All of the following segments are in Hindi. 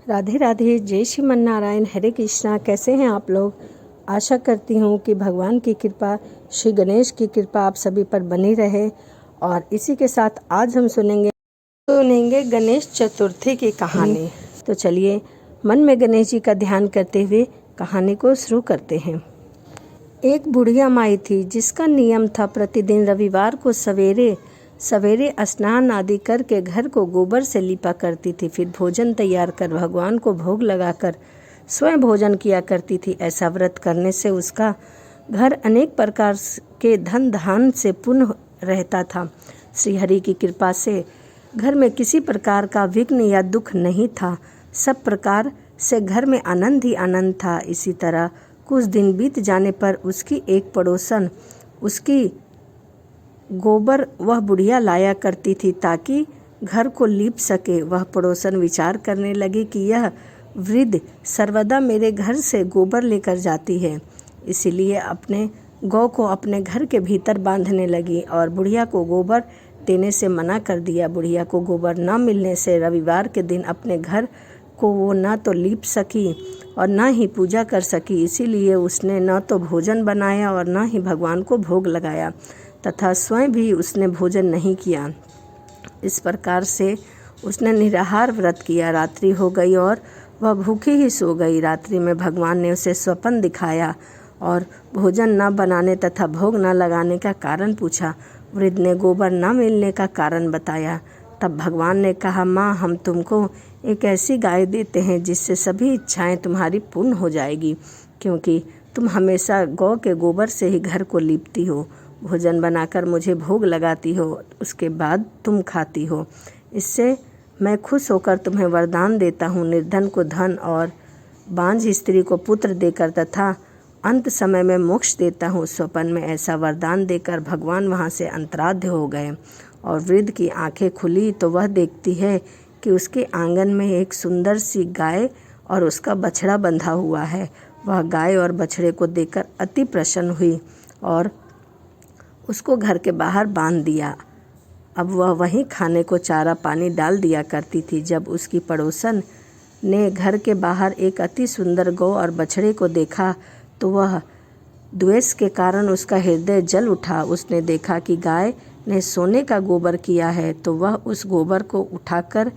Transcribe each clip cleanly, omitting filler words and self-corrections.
राधे राधे, जय श्रीमन नारायण, हरे कृष्णा। कैसे हैं आप लोग? आशा करती हूँ कि भगवान की कृपा, श्री गणेश की कृपा आप सभी पर बनी रहे। और इसी के साथ आज हम सुनेंगे गणेश चतुर्थी की कहानी। तो चलिए मन में गणेश जी का ध्यान करते हुए कहानी को शुरू करते हैं। एक बुढ़िया माई थी जिसका नियम था प्रतिदिन रविवार को सवेरे सवेरे स्नान आदि करके घर को गोबर से लिपा करती थी। फिर भोजन तैयार कर भगवान को भोग लगाकर स्वयं भोजन किया करती थी। ऐसा व्रत करने से उसका घर अनेक प्रकार के धन धान से पूर्ण रहता था। श्री हरि की कृपा से घर में किसी प्रकार का विघ्न या दुख नहीं था। सब प्रकार से घर में आनंद ही आनंद था। इसी तरह कुछ दिन बीत जाने पर उसकी एक पड़ोसन उसकी गोबर वह बुढ़िया लाया करती थी ताकि घर को लीप सके। वह पड़ोसन विचार करने लगी कि यह वृद्ध सर्वदा मेरे घर से गोबर लेकर जाती है, इसीलिए अपने गौ को अपने घर के भीतर बांधने लगी और बुढ़िया को गोबर देने से मना कर दिया। बुढ़िया को गोबर न मिलने से रविवार के दिन अपने घर को वो न तो लीप सकी और न ही पूजा कर सकी। इसीलिए उसने न तो भोजन बनाया और न ही भगवान को भोग लगाया तथा स्वयं भी उसने भोजन नहीं किया। इस प्रकार से उसने निराहार व्रत किया। रात्रि हो गई और वह भूखी ही सो गई। रात्रि में भगवान ने उसे स्वप्न दिखाया और भोजन न बनाने तथा भोग न लगाने का कारण पूछा। वृद्ध ने गोबर न मिलने का कारण बताया। तब भगवान ने कहा, माँ, हम तुमको एक ऐसी गाय देते हैं जिससे सभी इच्छाएं तुम्हारी पूर्ण हो जाएगी, क्योंकि तुम हमेशा गौ के गोबर से ही घर को लीपती हो, भोजन बनाकर मुझे भोग लगाती हो, उसके बाद तुम खाती हो। इससे मैं खुश होकर तुम्हें वरदान देता हूँ, निर्धन को धन और बांझ स्त्री को पुत्र देकर तथा अंत समय में मोक्ष देता हूँ। स्वप्न में ऐसा वरदान देकर भगवान वहाँ से अंतराध्य हो गए और वृद्ध की आंखें खुली तो वह देखती है कि उसके आंगन में एक सुंदर सी गाय और उसका बछड़ा बंधा हुआ है। वह गाय और बछड़े को देखकर अति प्रसन्न हुई और उसको घर के बाहर बांध दिया। अब वह वहीं खाने को चारा पानी डाल दिया करती थी। जब उसकी पड़ोसन ने घर के बाहर एक अति सुंदर गौ और बछड़े को देखा तो वह द्वेष के कारण उसका हृदय जल उठा। उसने देखा कि गाय ने सोने का गोबर किया है तो वह उस गोबर को उठाकर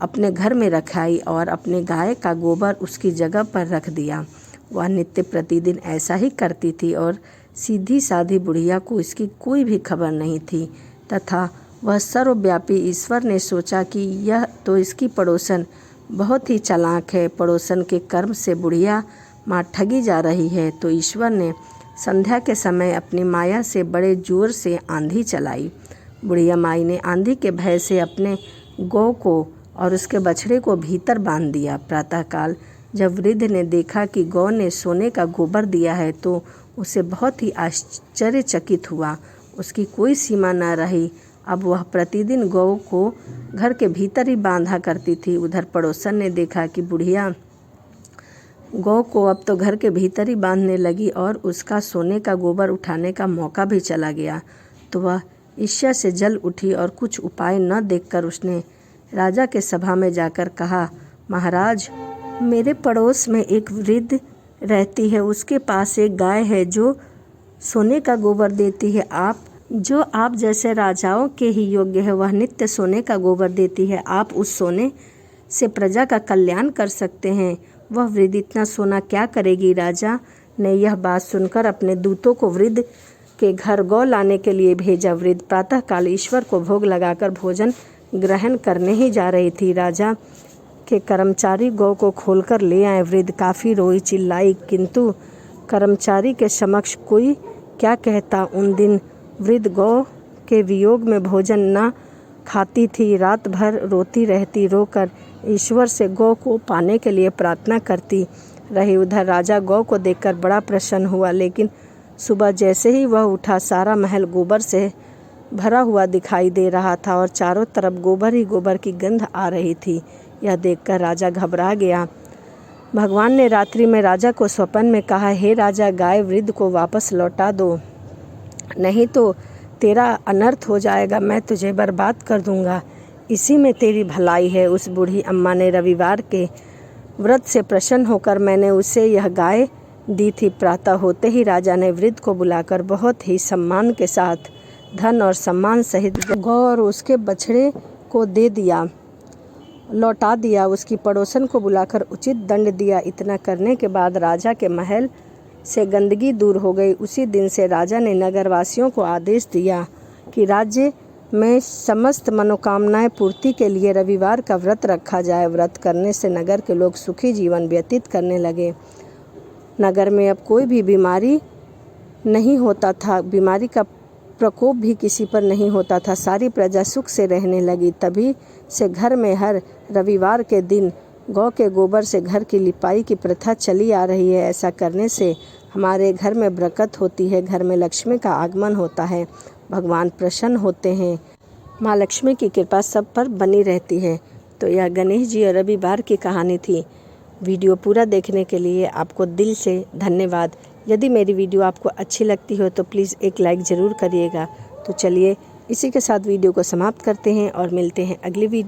अपने घर में रखाई और अपने गाय का गोबर उसकी जगह पर रख दिया। वह नित्य प्रतिदिन ऐसा ही करती थी और सीधी साधी बुढ़िया को इसकी कोई भी खबर नहीं थी तथा वह सर्वव्यापी ईश्वर ने सोचा कि यह तो इसकी पड़ोसन बहुत ही चालाक है, पड़ोसन के कर्म से बुढ़िया माँ ठगी जा रही है। तो ईश्वर ने संध्या के समय अपनी माया से बड़े जोर से आंधी चलाई। बुढ़िया माई ने आंधी के भय से अपने गौ को और उसके बछड़े को भीतर बांध दिया। प्रातःकाल जब वृद्ध ने देखा कि गौ ने सोने का गोबर दिया है तो उसे बहुत ही आश्चर्यचकित हुआ। उसकी कोई सीमा न रही। अब वह प्रतिदिन गौ को घर के भीतर ही बांधा करती थी। उधर पड़ोसन ने देखा कि बुढ़िया गौ को अब तो घर के भीतर ही बांधने लगी और उसका सोने का गोबर उठाने का मौका भी चला गया। तो वह ईर्ष्या से जल उठी और कुछ उपाय न देखकर उसने राजा के सभा में जाकर कहा, महाराज, मेरे पड़ोस में एक वृद्ध रहती है, उसके पास एक गाय है जो सोने का गोबर देती है। आप जैसे राजाओं के ही योग्य है, वह नित्य सोने का गोबर देती है। आप उस सोने से प्रजा का कल्याण कर सकते हैं। वह वृद्ध इतना सोना क्या करेगी? राजा ने यह बात सुनकर अपने दूतों को वृद्ध के घर गौ लाने के लिए भेजा। वृद्ध प्रातःकाल ईश्वर को भोग लगाकर भोजन ग्रहण करने ही जा रही थी। राजा के कर्मचारी गौ को खोलकर ले आए। वृद्ध काफ़ी रोई चिल्लाई, किंतु कर्मचारी के समक्ष कोई क्या कहता। उन दिन वृद्ध गौ के वियोग में भोजन न खाती थी। रात भर रोती रहती, रोकर ईश्वर से गौ को पाने के लिए प्रार्थना करती रही। उधर राजा गौ को देखकर बड़ा प्रसन्न हुआ, लेकिन सुबह जैसे ही वह उठा सारा महल गोबर से भरा हुआ दिखाई दे रहा था और चारों तरफ गोबर ही गोबर की गंध आ रही थी। यह देखकर राजा घबरा गया। भगवान ने रात्रि में राजा को स्वप्न में कहा, हे राजा, गाय वृद्ध को वापस लौटा दो, नहीं तो तेरा अनर्थ हो जाएगा, मैं तुझे बर्बाद कर दूंगा। इसी में तेरी भलाई है। उस बूढ़ी अम्मा ने रविवार के व्रत से प्रसन्न होकर मैंने उसे यह गाय दी थी। प्रातः होते ही राजा ने वृद्ध को बुलाकर बहुत ही सम्मान के साथ धन और सम्मान सहित गौ और उसके बछड़े को दे दिया, लौटा दिया। उसकी पड़ोसन को बुलाकर उचित दंड दिया। इतना करने के बाद राजा के महल से गंदगी दूर हो गई। उसी दिन से राजा ने नगरवासियों को आदेश दिया कि राज्य में समस्त मनोकामनाएं पूर्ति के लिए रविवार का व्रत रखा जाए। व्रत करने से नगर के लोग सुखी जीवन व्यतीत करने लगे। नगर में अब कोई भी बीमारी नहीं होता था, बीमारी का प्रकोप भी किसी पर नहीं होता था। सारी प्रजा सुख से रहने लगी। तभी से घर में हर रविवार के दिन गौ के गोबर से घर की लिपाई की प्रथा चली आ रही है। ऐसा करने से हमारे घर में बरकत होती है, घर में लक्ष्मी का आगमन होता है, भगवान प्रसन्न होते हैं, माँ लक्ष्मी की कृपा सब पर बनी रहती है। तो यह गणेश जी और रविवार की कहानी थी। वीडियो पूरा देखने के लिए आपको दिल से धन्यवाद। यदि मेरी वीडियो आपको अच्छी लगती हो तो प्लीज़ एक लाइक ज़रूर करिएगा। तो चलिए इसी के साथ वीडियो को समाप्त करते हैं और मिलते हैं अगली वीडियो।